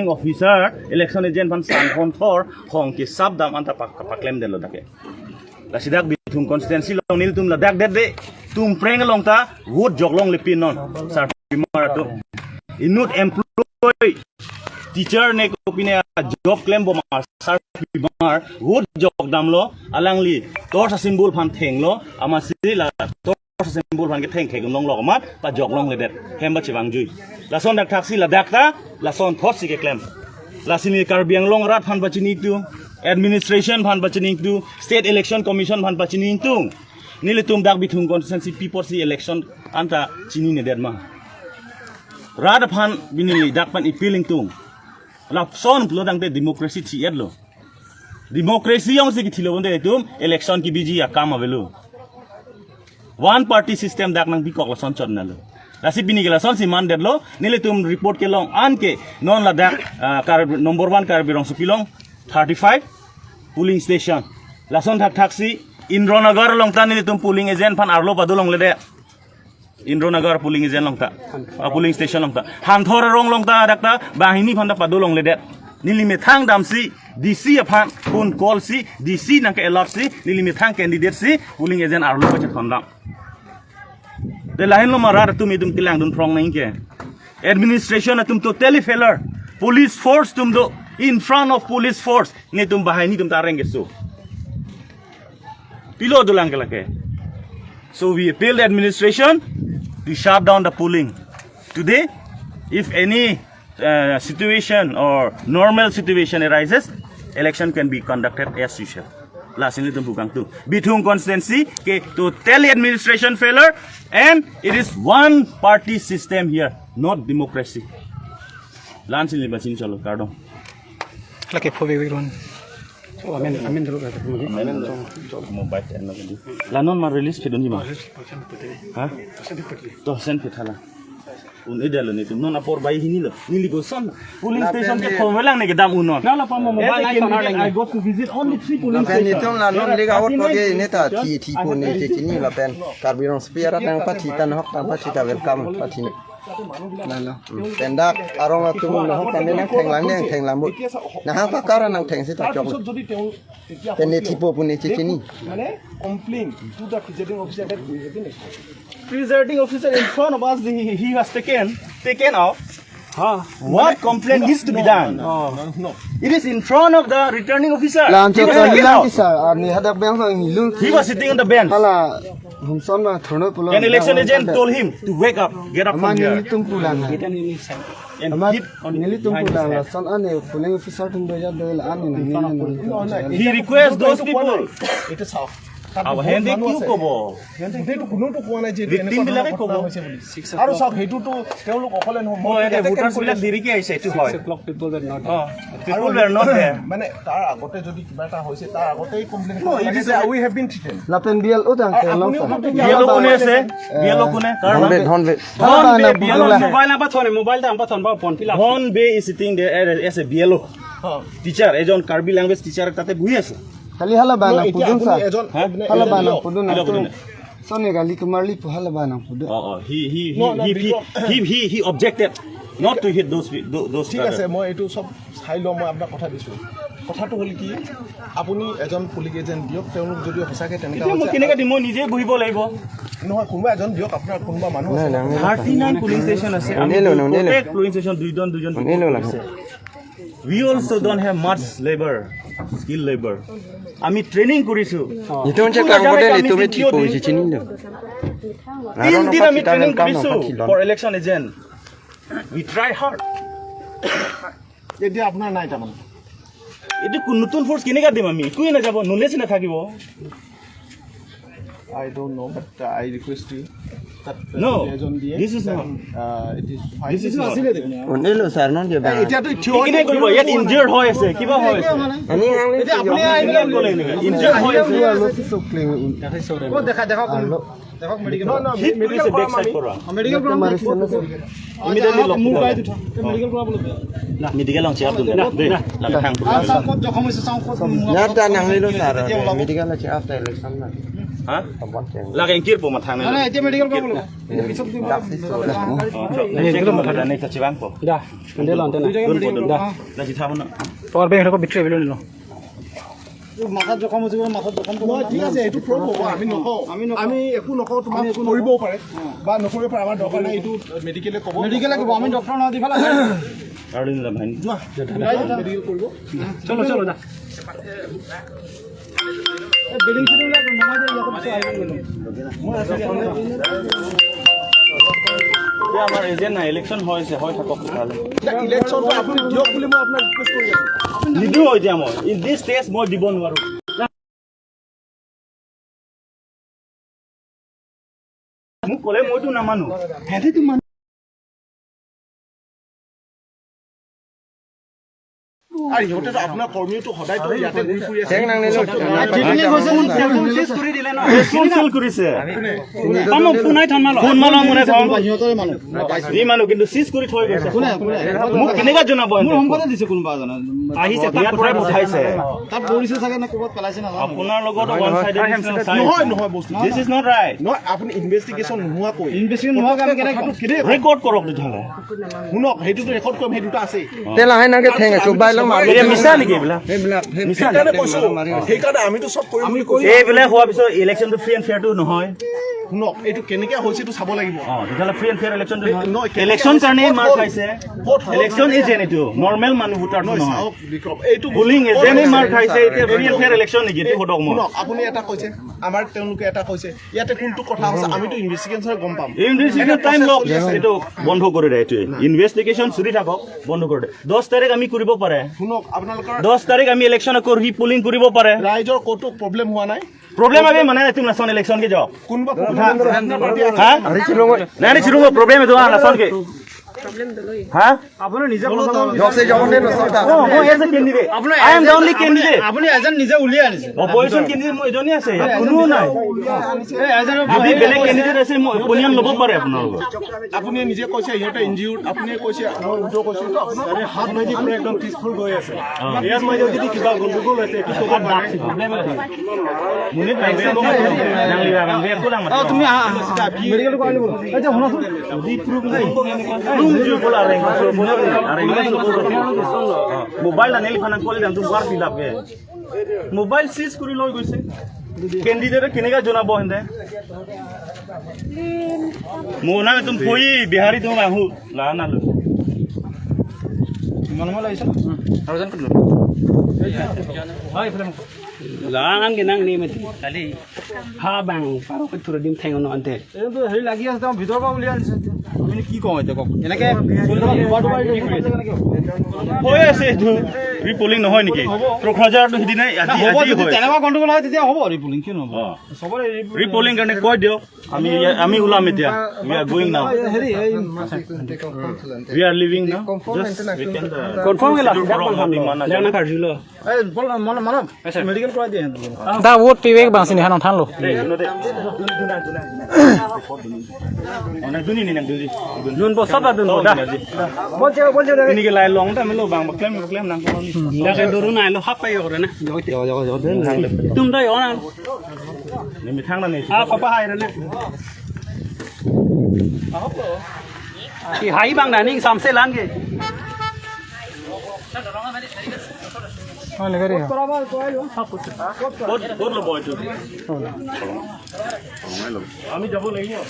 officer election agent pan san kon thor hong ki sab dam anta pak claim den lo dake la sidak Bithung constituency long nil tum la dak de tum preng long ta wood jog long le pin non sar pimar to inut employ teacher ne ko pine job claim bo mar sar pimar wood jog dam lo alangli tor sa symbol phan theng lo ama si la symbol phan ke theng khegum long lo mat pa jog long le det hem ba chiwang jui la son dak taxi la dak ta la son thot si ke claim la sini karbiang long rat phan ba chini tu administration phan ba chini tu state election commission phan ba chini tu nile tum dak Bithung constituency people si election anta chini ne det ma rat phan binili dak pan appealing tu la son lo dang te democracy chi et lo democracy yong si ki thilo bonde tum election ki biji ya kam avelu one party system dak nang bikok la son chon na lo Rasi bini gila son si mandet lo nile tum report ke long an ke non la dak number 1 Karbirong Supilong 35 polling station la son taxi Indronagar long ta nile tum polling agent pan arlo padulong le de Indronagar polling agent long ta polling station long ta han thor rong long ta dak ta bahini phan da padulong le de nili me thang dam si DC aphan phone call si DC nang ke alert si nili me thang candidate si polling agent arlo pa chon dam The line lo marar tum idum kilang dun prong naing ke administration atum totally failure police force tum do in front of police force ne tum bahai ni tum tareng gesu pilo dulang ke lake so we appeal the administration to shut down the polling today if any situation or normal situation arises election can be conducted as usual last in Bukang too. Bithung constituency ke totally administration failure and it is one party system here, not democracy. Lance in Libasin chalo cardo. Like a phobe run. Oh, amen dulu kata. Mobile and lagi. Lanon ma release ke dunji ma. Ha? To sen ke thala. Un idalo ni tum non apor bai hini lo nili go son polling station ke khomelang ne ke dam unon na la pa mobile ai sonar lang I go to visit only 3 polling stations ni tum la non lega hot ko ge neta ti ko ne te kini la pen Karbirong spiara tang pati tan hok tan pati ta welcome pati ne na no tenda arong tum no hok tan ne theng lam bu na ha ka kara nang theng se ta chok ten ne tipo pu ne kini mane complain to the presiding officer that presiding officer in front of us he was taken out. What complaint needs to be done? No. It is in front of the returning officer. He was sitting on the bench. An election agent told him to wake up, get up from here. He requests those people. It is how. Our hand you go bo. They to kuno to kona je. Victim bilage ko bo. Aru sak hetu to teolok okole no mo. Oh, voters bilak diri ke aise tu hoy. People were not. People were not there. Mane tar agote jodi kiba ta hoise tar agote complain ko. It is we have been treated. Lapen bial utang ke long sa. Bialo kune se. Bialo kune. Honbe. Bialo mobile amba thone mobile ta amba thon ba phone fill up. Honbe is sitting there as a bialo. Teacher ejon Karbi language teacher tate buhi ase. Kali hala bana pudun sa hala bana pudun na sone gali kumarli pu hala bana pudun he objected not to hit those ঠিক আছে মই এটো সব চাই ল মই আপোনাক কথা দিছো কথাটো হল কি আপুনি এজন পুলিং এজেন্ট দিয়ক তেওঁলোক যদি হসাকে তেনেকা মই কেনেকা দিম মই নিজে বহিব লাগিব নহয় কোনবা এজন দিয়ক আপোনাৰ কোনবা মানুহ আছে 39 পুলিং ষ্টেচন আছে আমি প্ৰত্যেক পুলিং ষ্টেচন দুইজন আছে we also don't have much labor skill labor আমি ট্রেনিং করিছো ইটো হচ্ছে কাগজে তুমি ঠিক কইছি চিনি না তিন আমি training করিছো for election agent we try hard এটি আপনার নাই তামান এটি কোন নতুন ফোর্স কেনেকা দিম আমি কুই না যাব নলেজ না থাকিব I don't know but I request you that no this is not it is fine this is not onelo sir non je ba এটা তো থিওরি কেনে কইব ইয়াত ইনজার্ড হৈ আছে কিবা হৈ আছে আমি এটা আপনি আইলে কলে নেকি ইনজার্ড হৈ আছে ও দেখা কোন দেখক মেডিকেল না মেডিকেল ব্যাক সাইড করবা মেডিকেল প্রবলেম ইমিডিয়েটলি লক মুভ বাই দুটা মেডিকেল প্রবলেম না মেডিকেল লং চেক দুন দে লা থাং সাউন্ড জখম হইছে সাউন্ড না তা নাংলিলো স্যার মেডিকেল আছে আফটার ইলেকশন না ha lagi engkir po mathang Nah, itu medical kau belum? Nek ta chibang po Dah, nanti lah, nanti lah. dun po dun la chi tha na Power bank aku bicara belum ni. নহয় ঠিক আছে এইটো প্ৰব হ'ব আমি নকওঁ আমি একো নকওঁ তোমাক কৰিবও পাৰে বা নকৰিব পাৰে আমাৰ দৰকাৰ নাই এইটো মেডিকেলে ক'ব আমি ডক্টৰ নহয় দিফালে আৰু দিন ভাই যোৱা মেডিকেল কৰিব Chalo, chalo dah. বিল্ডিং চিল্ডিং বিলাক নমাই দিয়া ইয়াতে পিছে আহিব আমাৰ এজেন্ট না ইলেকশন হৈছে হয় থাকক তাহলে ইলেকশ্যন আপুনি দিয়ক বুলি মই আপোনাক ৰিকুৱেষ্ট কৰি আছো নিদিও এতিয়া মই ইন দিস টেষ্ট মই দিব নোৱাৰো মোক ক'লে মইতো নামানো হেঁতেতো আৰু ইহঁতেতো আপোনাৰ কৰ্মীটো সদায়তো ইয়াতে ঘূৰি ফুৰি আছে ফোন কৰিছে ফোন মালা মনে ই মানুহ কিন্তু চিজ কৰি থৈ গৈছে মোক কেনেকা জনাব আহিছে ইয়াৰ পৰাই পঠাইছে আপোনাৰ লগত ওৱান সাইডেড নহয় বস্তু দিস ইজ নট ৰাইট নহয় আপুনি ইনভেষ্টিগেশ্যন নোহোৱাকৈ ৰেকৰ্ড কৰক তেতিয়াহ'লে শুনক সেইটোতো ৰেকৰ্ড কৰিম সেই দুটা আছেই তেলা হয় নাকে ঠেঙে চুবাই লম মিছা নেকি এইবিলাক সেইকাৰণে কৈছো সেইকাৰণে আমিতো চব কৰিম বুলি কৈছো এইবিলাক হোৱাৰ পিছত ইলেকশ্যনটো ফ্ৰী এণ্ড ফেয়াৰটো নহয় শুনক এইটো কেনেকে হৈছে এইটো চাব লাগিব তেতিয়াহ'লে ফ্ৰী এণ্ড ফেয়াৰ ইলেকশ্যনটো নহয় ইলেকশ্যন কাৰণে মাৰ খাইছে ইলেকশ্যন এজেণ্ট এইটো নৰ্মেল মানুহ ভোটাৰটো নহয় এইটো বুলিং এজেণ্টে মাৰ খাইছে এতিয়া ফ্ৰী এণ্ড ফেয়াৰ ইলেকশ্যন নেকি এইটো সোধক মই শুনক আপুনি এটা কৈছে আমাৰ তেওঁলোকে এটা কৈছে ইয়াতে কোনটো কথা আছে আমিতো ইনভেষ্টিগেশ্যন গম পাম ইনভেষ্টিগেশ্যন টাইম লওক এইটো বন্ধ কৰি দে এইটোৱে ইনভেষ্টিগেশ্যন চলি থাকক বন্ধ কৰি দে 10 তাৰিখ আমি কৰিব পাৰে শুনক আপোনালোকৰ 10 তাৰিখ আমি ইলেকশ্যন কৰি পুলিং কৰিব পাৰে ৰাইজৰ ক'তো প্ৰব্লেম হোৱা নাই प्रॉब्लम अभी मना तुम नसन इलेक्शन के जाओ কোনবা हां नहीं चिरुंगो प्रॉब्लम है तो नसन के हां Apune nije জসে জমনে নসতা हो as a candidate I am the only candidate apune ejan nije uliya anise. Opposition candidate মই এজনী আছে কোনো নাই যদি বেলেগ ক্যান্ডিডেট আছে মই অপিনিয়ন ল'ব পাৰে আপোনালোকৰ আপুনি নিজে কৈছে ইহঁতে ইনজিউৰ্ড আপুনি কৈছে মই উল্টো কৈছো তো আপোনাৰ হাত মাৰি পুৰা একদম পিছফুল গৈ আছে ইয়াত মই যদি কিবা গণ্ডগোল আছে এইটো ক'ব পাৰে মুনি টাইমে জানলি বাগান বে কোলা মত তুমি medical ko ani bol. Acha honasun. দি প্রুফ নাই রুম জিও বলা রে আরে ইংলিশ মোবাইল না নেলি ফানা কলি তুমি বার ফিল আপ মোবাইল সিজ কৰি লৈ গৈছে कैंडिडेट केनेगा जनाबो हेंदे मोना तुम कोई बिहारी तुम आहु ला ना लो Mana laisa? Harusan kedua. Hai film. Langan genang ni mati. Kali ha bang paro ke thura dim thengono ante. Eto hei lagi ase tam bhitor pa uli anise. Ami ki kau eto kok. Enake sulta badu badu ki koi ase. होय আছে তো repolling নহয় নেকি 10000 তো হিদি নাই আজি আজি হয় তেনেবা গন্ডগোল হয় তেতিয়া হ'ব রিপোলিং কি নহব সবৰে ৰিপোলিং কাৰণে কৈ দিও আমি উলাম এতিয়া we are going now হেৰি এই we are leaving now just we can confirm gela জানা কাৰ্জিলো এই বল মন মেডিকেল কৰাই দিয়ে দা ভোট পিবেক বাসিনি হান থানলো অনে দুনি নি নাম দুনি জুন বছর দা দুন বলছে ini ke lai long ta melo bang claim nang ko ni লাগে দরু না এলো হাপ পাই করে না তুমি দা ইওনা ni mi thang na ni আ কপা হাই রে না কি হাই বাং না নি সামসে লানগে হ্যাঁ লাগা রে বহুত lo boy tu আমি যাব লাগিব